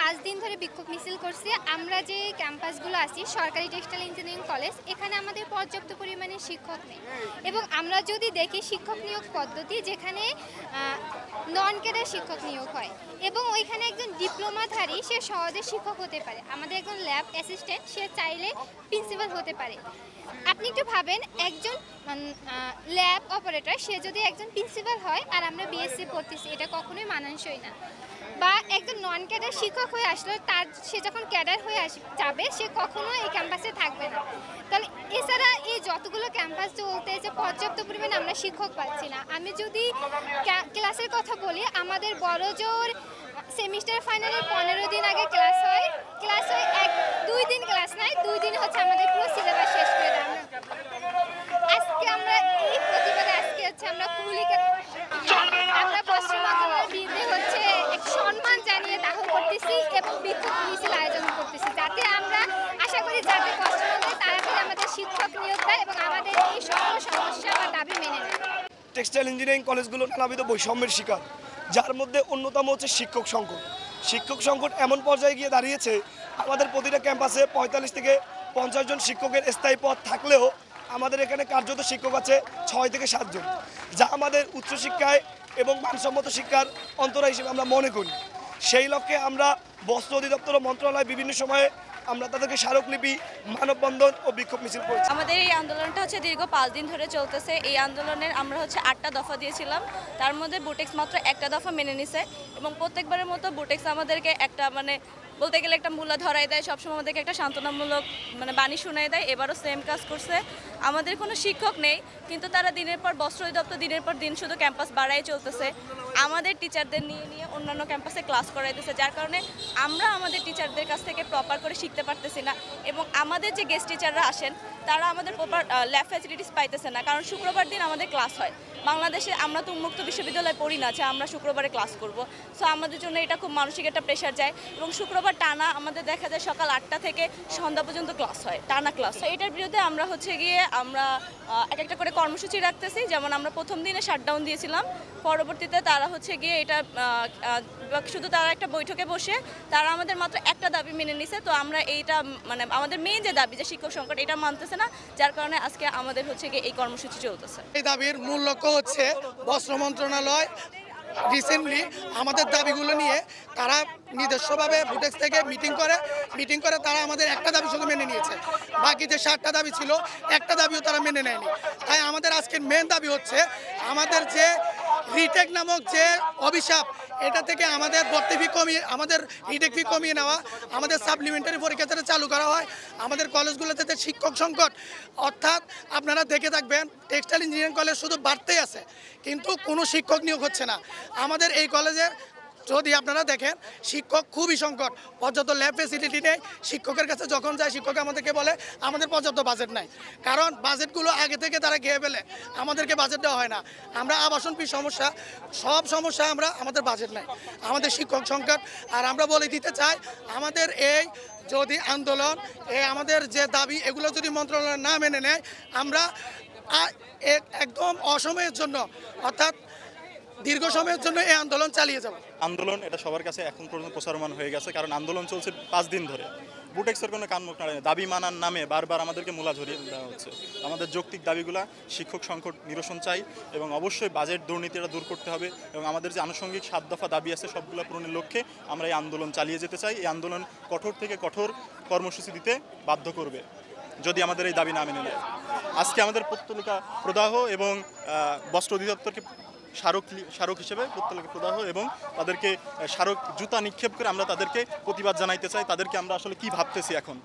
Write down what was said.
5 দিন ধরে বিক্ষোভ মিছিল করছি। আমরা যে ক্যাম্পাসগুলো আছি সরকারি টেক্সটাইল ইঞ্জিনিয়ারিং কলেজ, এখানে আমাদের পর্যাপ্ত পরিমাণে শিক্ষক নেই এবং আমরা যদি দেখি শিক্ষক নিয়োগ পদ্ধতি যেখানে নন ক্যাডার শিক্ষক নিয়োগ হয় এবং ওইখানে একজন ডিপ্লোমাধারী সে সহজে শিক্ষক হতে পারে। আমাদের একজন ল্যাব অ্যাসিস্ট্যান্ট সে চাইলে প্রিন্সিপাল হতে পারে। আপনি একটু ভাবেন, একজন ল্যাব অপারেটর সে যদি একজন প্রিন্সিপাল হয় আর আমরা বিএসসি পড়তেছি, এটা কখনোই মানানসই না। বা একজন নন ক্যাডার শিক্ষক হয়ে আসলো, সে যখন ক্যাডার হয়ে যাবে সে কখনো এই ক্যাম্পাসে থাকবে না। তাহলে এছাড়া এই যতগুলো ক্যাম্পাস চলতে যে পর্যাপ্ত পরিমাণে আমরা শিক্ষক পাচ্ছি না। আমি যদি ক্লাসের কথা বলি, আমাদের বড় জোর সেমিস্টার ফাইনালের 15 দিন আগে ক্লাস হয় 2 দিন ক্লাস নাই, 2 দিন হচ্ছে আমাদের পুরো সিলেবাস শেষ করে দেয়। আজকে আমরা এই প্রতিবাদে আমরা আমরা পশ্চিম বাংলার বিরুদ্ধে হচ্ছে এক সম্মান জানিয়ে দাহ করতেছি এবং বিক্ষোভ মিছিল আয়োজন করতেছি, যাতে আমরা আশা করি যাতে পশ্চিমবঙ্গে তাড়াতাড়ি আমাদের শিক্ষক নিয়োগ দেয় এবং আমাদের এই সকল সমস্যা বা দাবি মেনে নেয়। টেক্সটাইল ইঞ্জিনিয়ারিং কলেজগুলো নানাবিধ বৈষম্যের শিকার, যার মধ্যে অন্যতম হচ্ছে শিক্ষক সংকট। শিক্ষক সংকট এমন পর্যায়ে গিয়ে দাঁড়িয়েছে, আমাদের প্রতিটা ক্যাম্পাসে 45 থেকে 50 জন শিক্ষকের স্থায়ী পদ থাকলেও আমাদের এখানে কার্যত শিক্ষক আছে 6 থেকে 7 জন, যা আমাদের উচ্চশিক্ষায় এবং মানসম্মত শিক্ষার অন্তরায় হিসেবে আমরা মনে করি। সেই লক্ষ্যে আমরা বস্ত্র অধিদপ্তর ও মন্ত্রণালয় বিভিন্ন সময়ে আমরা তাদেরকে স্মারকলিপি, মানববন্ধন ও বিক্ষোভ মিছিল করেছি। আমাদের এই আন্দোলনটা হচ্ছে দীর্ঘ 5 দিন ধরে চলতেছে। এই আন্দোলনের আমরা হচ্ছে 8টা দফা দিয়েছিলাম, তার মধ্যে বুটেক্স মাত্র একটা দফা মেনে নিছে এবং প্রত্যেকবারের মতো বুটেক্স আমাদেরকে একটা বলতে গেলে একটা মূল্য ধরাই দেয়, সবসময় আমাদেরকে একটা সান্ত্বনামূলক বাণী শোনাই দেয়। এবারও সেম কাজ করছে। আমাদের কোনো শিক্ষক নেই, কিন্তু তারা দিনের পর বস্ত্র অধিদপ্তর দিনের পর দিন শুধু ক্যাম্পাস বাড়াই চলতেছে। আমাদের টিচারদের নিয়ে অন্যান্য ক্যাম্পাসে ক্লাস করাইতেছে, যার কারণে আমরা আমাদের টিচারদের কাছ থেকে প্রপার করে শিখতে পারতেছি না এবং আমাদের যে গেস্ট টিচাররা আসেন তারা আমাদের প্রপার ল্যাব ফ্যাসিলিটিস পাইতেছে না, কারণ শুক্রবার দিন আমাদের ক্লাস হয়। বাংলাদেশে আমরা তো উন্মুক্ত বিশ্ববিদ্যালয়ে পড়ি না যে আমরা শুক্রবারে ক্লাস করব। সো আমাদের জন্য এটা খুব মানসিক একটা প্রেশার যায় এবং শুক্রবার টানা আমাদের দেখা যায় সকাল 8টা থেকে সন্ধ্যা পর্যন্ত ক্লাস হয়, টানা ক্লাস হয়। এটার বিরুদ্ধে আমরা আমরা এক একটা করে কর্মসূচি রাখতেছি। যেমন আমরা প্রথম দিনে শাটডাউন দিয়েছিলাম, পরবর্তীতে তারা এটা শুধু তারা একটা বৈঠকে বসে তারা আমাদের মাত্র একটা দাবি মেনে নিছে। তো আমরা এইটা আমাদের মেইন যে দাবি যে শিক্ষক সংকট, এটা মানতেছে না, যার কারণে আজকে আমাদের এই কর্মসূচি চলতেছে। এই দাবির মূল লক্ষ্য হচ্ছে বস্ত্র মন্ত্রণালয় রিসেন্টলি আমাদের দাবিগুলো নিয়ে তারা নিজস্বভাবে বুটেক্স থেকে মিটিং করে তারা আমাদের একটা দাবি শুধু মেনে নিয়েছে, বাকি যে 7টা দাবি ছিল একটা দাবিও তারা মেনে নেয়নি। তাই আমাদের আজকের মেন দাবি হচ্ছে আমাদের যে রিটেক নামক যে অভিশাপ, এটা থেকে আমাদের ভর্তি ফি কমিয়ে, আমাদের রিটেক ফি কমিয়ে নেওয়া, আমাদের সাপ্লিমেন্টারি পরীক্ষা যাতে চালু করা হয়, আমাদের কলেজগুলোতে যে শিক্ষক সংকট, অর্থাৎ আপনারা দেখে থাকবেন টেক্সটাইল ইঞ্জিনিয়ারিং কলেজ শুধু বাড়তেই আছে কিন্তু কোনো শিক্ষক নিয়োগ হচ্ছে না। আমাদের এই কলেজে যদি আপনারা দেখেন শিক্ষক খুবই সংকট, পর্যাপ্ত ল্যাব ফেসিলিটি নেই। শিক্ষকের কাছে যখন যায় শিক্ষক আমাদেরকে বলে আমাদের পর্যাপ্ত বাজেট নাই, কারণ বাজেটগুলো আগে থেকে তারা খেয়ে ফেলে, আমাদেরকে বাজেট দেওয়া হয় না। আমরা আবাসন ফি সমস্যা, সব সমস্যা আমাদের বাজেট নাই, আমাদের শিক্ষক সংকট। আর আমরা বলে দিতে চাই আমাদের এই যদি আন্দোলন, আমাদের যে দাবি এগুলো যদি মন্ত্রণালয় না মেনে নেয়, আমরা একদম অসময়ের জন্য অর্থাৎ দীর্ঘ সময়ের জন্য এই আন্দোলন চালিয়ে যাব। আন্দোলন এটা সবার কাছে এখন পর্যন্ত প্রচারমান হয়ে গেছে, কারণ আন্দোলন চলছে 5 দিন ধরে। বুটেক্সের কোনো কান মুখ নাড়ে দাবি মানার নামে বারবার আমাদেরকে মূলা ঝরিয়ে দেওয়া হচ্ছে। আমাদের যৌক্তিক দাবিগুলা শিক্ষক সংকট নিরসন চাই এবং অবশ্যই বাজেট দুর্নীতিটা দূর করতে হবে এবং আমাদের যে আনুষঙ্গিক 7 দফা দাবি আছে সবগুলো পূরণের লক্ষ্যে আমরা এই আন্দোলন চালিয়ে যেতে চাই। এই আন্দোলন কঠোর থেকে কঠোর কর্মসূচি দিতে বাধ্য করবে যদি আমাদের এই দাবি না মেনে নেয়। আজকে আমাদের পত্রিকা প্রদাহ এবং বস্ত্র অধিদপ্তরকে স্মারক হিসেবে প্রত্যেককে প্রদাহ এবং তাদেরকে স্মারক জুতা নিক্ষেপ করে আমরা তাদেরকে প্রতিবাদ জানাইতে চাই। তাদেরকে আমরা আসলে কি ভাবতেছি এখন।